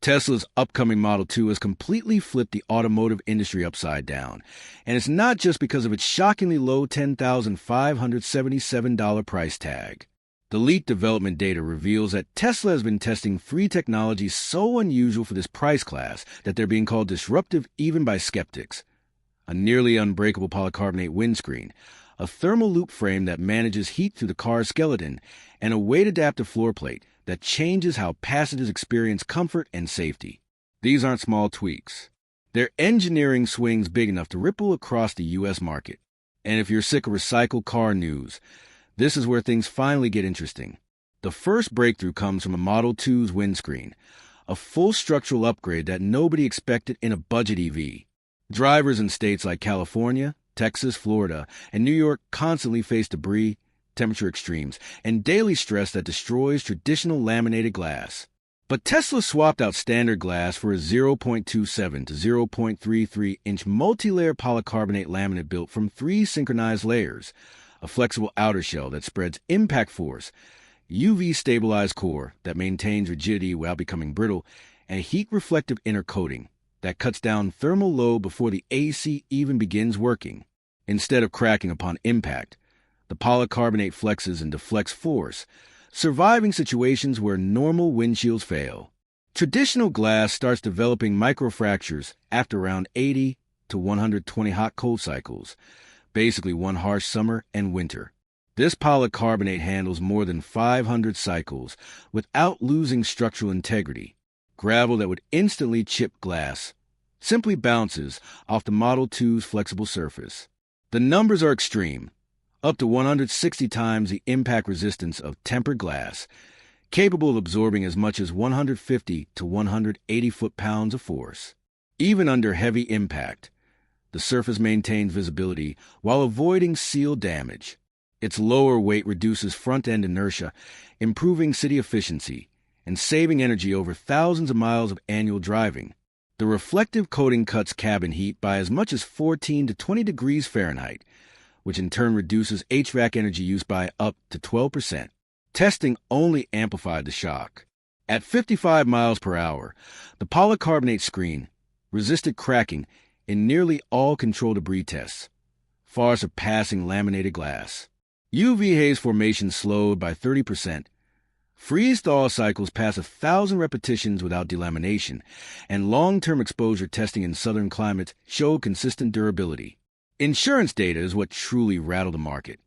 Tesla's upcoming Model 2 has completely flipped the automotive industry upside down, and it's not just because of its shockingly low $10,577 price tag. The leaked development data reveals that Tesla has been testing three technologies so unusual for this price class that they're being called disruptive even by skeptics: a nearly unbreakable polycarbonate windscreen, a thermal loop frame that manages heat through the car's skeleton, and a weight-adaptive floor plate that changes how passengers experience comfort and safety. These aren't small tweaks. They're engineering swings big enough to ripple across the U.S. market. And if you're sick of recycled car news, this is where things finally get interesting. The first breakthrough comes from a Model 2's windscreen, a full structural upgrade that nobody expected in a budget EV. Drivers in states like California, Texas, Florida, and New York constantly face debris, temperature extremes, and daily stress that destroys traditional laminated glass. But Tesla swapped out standard glass for a 0.27 to 0.33-inch multi-layer polycarbonate laminate built from three synchronized layers: a flexible outer shell that spreads impact force, UV-stabilized core that maintains rigidity without becoming brittle, and a heat-reflective inner coating that cuts down thermal load before the AC even begins working. Instead of cracking upon impact, the polycarbonate flexes and deflects force, surviving situations where normal windshields fail. Traditional glass starts developing microfractures after around 80 to 120 hot-cold cycles, basically one harsh summer and winter. This polycarbonate handles more than 500 cycles without losing structural integrity. Gravel that would instantly chip glass simply bounces off the Model 2's flexible surface. The numbers are extreme, up to 160 times the impact resistance of tempered glass, capable of absorbing as much as 150 to 180 foot-pounds of force. Even under heavy impact, the surface maintains visibility while avoiding seal damage. Its lower weight reduces front-end inertia, improving city efficiency and saving energy over thousands of miles of annual driving. The reflective coating cuts cabin heat by as much as 14 to 20 degrees Fahrenheit, which in turn reduces HVAC energy use by up to 12%. Testing only amplified the shock. At 55 miles per hour, the polycarbonate screen resisted cracking in nearly all controlled debris tests, far surpassing laminated glass. UV haze formation slowed by 30%. Freeze-thaw cycles pass 1,000 repetitions without delamination, and long-term exposure testing in southern climates showed consistent durability. Insurance data is what truly rattled the market.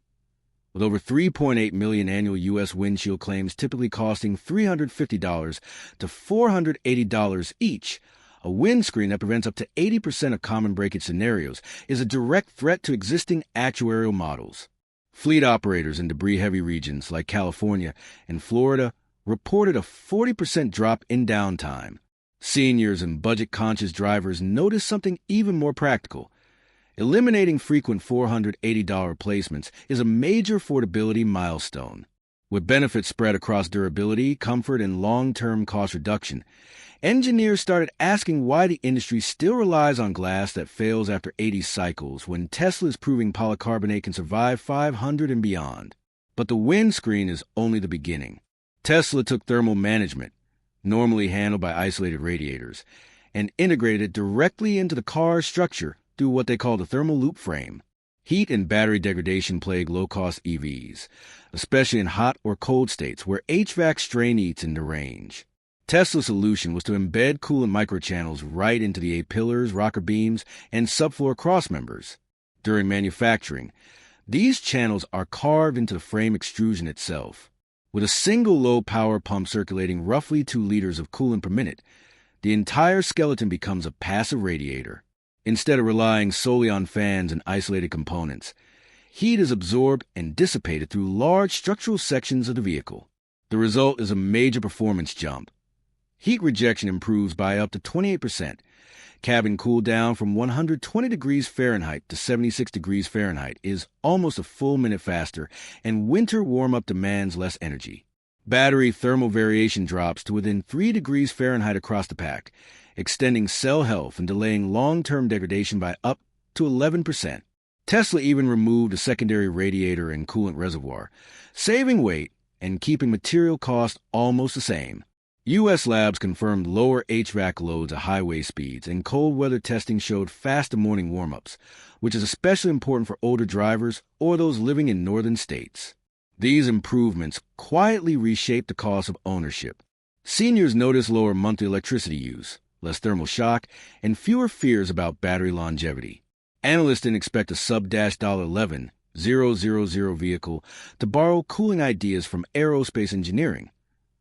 With over 3.8 million annual U.S. windshield claims typically costing $350 to $480 each, a windscreen that prevents up to 80% of common breakage scenarios is a direct threat to existing actuarial models. Fleet operators in debris-heavy regions like California and Florida reported a 40% drop in downtime. Seniors and budget-conscious drivers noticed something even more practical. Eliminating frequent $480 replacements is a major affordability milestone. With benefits spread across durability, comfort, and long-term cost reduction, engineers started asking why the industry still relies on glass that fails after 80 cycles when Tesla is proving polycarbonate can survive 500 and beyond. But the windscreen is only the beginning. Tesla took thermal management, normally handled by isolated radiators, and integrated it directly into the car's structure through what they call the thermal loop frame. Heat and battery degradation plague low-cost EVs, especially in hot or cold states where HVAC strain eats into range. Tesla's solution was to embed coolant microchannels right into the A-pillars, rocker beams, and subfloor crossmembers. During manufacturing, these channels are carved into the frame extrusion itself. With a single low-power pump circulating roughly 2 liters of coolant per minute, the entire skeleton becomes a passive radiator. Instead of relying solely on fans and isolated components, heat is absorbed and dissipated through large structural sections of the vehicle. The result is a major performance jump. Heat rejection improves by up to 28%. Cabin cool down from 120 degrees Fahrenheit to 76 degrees Fahrenheit is almost a full minute faster, and winter warm-up demands less energy. Battery thermal variation drops to within 3 degrees Fahrenheit across the pack, extending cell health and delaying long-term degradation by up to 11%. Tesla even removed a secondary radiator and coolant reservoir, saving weight and keeping material cost almost the same. U.S. labs confirmed lower HVAC loads at highway speeds, and cold weather testing showed faster morning warm-ups, which is especially important for older drivers or those living in northern states. These improvements quietly reshaped the cost of ownership. Seniors notice lower monthly electricity use, less thermal shock, and fewer fears about battery longevity. Analysts didn't expect a sub-$11,000 vehicle to borrow cooling ideas from aerospace engineering.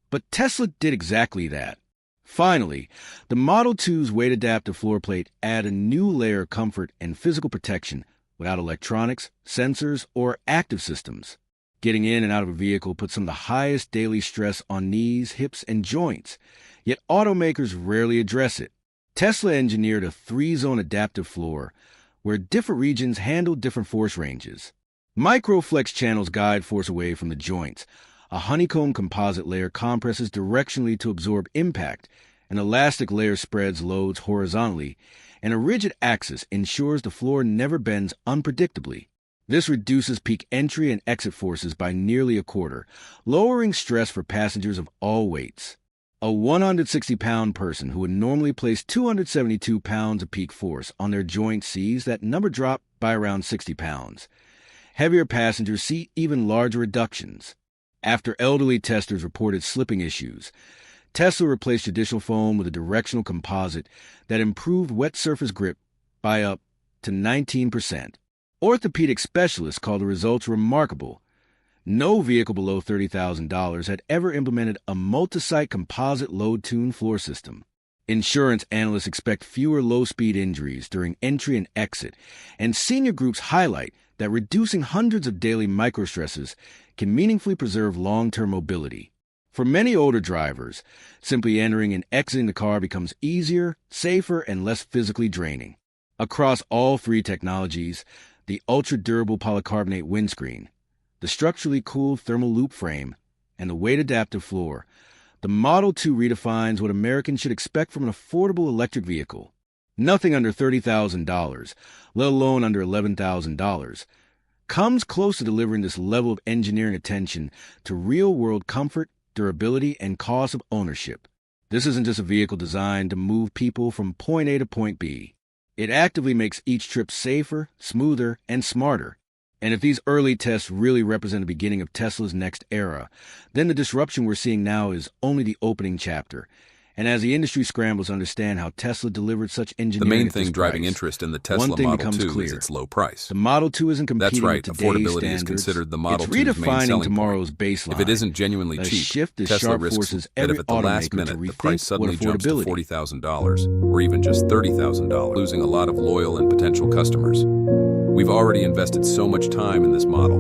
But Tesla did exactly that. Finally, the Model 2's weight-adaptive floor plate added a new layer of comfort and physical protection without electronics, sensors, or active systems. Getting in and out of a vehicle puts some of the highest daily stress on knees, hips, and joints, yet automakers rarely address it. Tesla engineered a 3-zone adaptive floor where different regions handle different force ranges. Microflex channels guide force away from the joints. A honeycomb composite layer compresses directionally to absorb impact. An elastic layer spreads loads horizontally, and a rigid axis ensures the floor never bends unpredictably. This reduces peak entry and exit forces by nearly a quarter, lowering stress for passengers of all weights. A 160-pound person who would normally place 272 pounds of peak force on their joint sees that number drop by around 60 pounds. Heavier passengers see even larger reductions. After elderly testers reported slipping issues, Tesla replaced traditional foam with a directional composite that improved wet surface grip by up to 19%. Orthopedic specialists called the results remarkable. No vehicle below $30,000 had ever implemented a multi-site composite load-tune floor system. Insurance analysts expect fewer low-speed injuries during entry and exit, and senior groups highlight that reducing hundreds of daily microstresses can meaningfully preserve long-term mobility. For many older drivers, simply entering and exiting the car becomes easier, safer, and less physically draining. Across all three technologies, the ultra-durable polycarbonate windscreen, the structurally cooled thermal loop frame, and the weight-adaptive floor, the Model 2 redefines what Americans should expect from an affordable electric vehicle. Nothing under $30,000, let alone under $11,000, comes close to delivering this level of engineering attention to real-world comfort, durability, and cost of ownership. This isn't just a vehicle designed to move people from point A to point B. It actively makes each trip safer, smoother, and smarter. And if these early tests really represent the beginning of Tesla's next era, then the disruption we're seeing now is only the opening chapter. And as the industry scrambles to understand how Tesla delivered such engineering, the main thing driving interest in the Tesla Model 2 is its low price. The Model 2 isn't competing with today's standards. Affordability is considered the Model 2's main it's redefining selling tomorrow's point. baseline. If it isn't genuinely cheap, Tesla risks that if at the last minute the price suddenly jumps to $40,000 or even just $30,000, losing a lot of loyal and potential customers. We've already invested so much time in this model,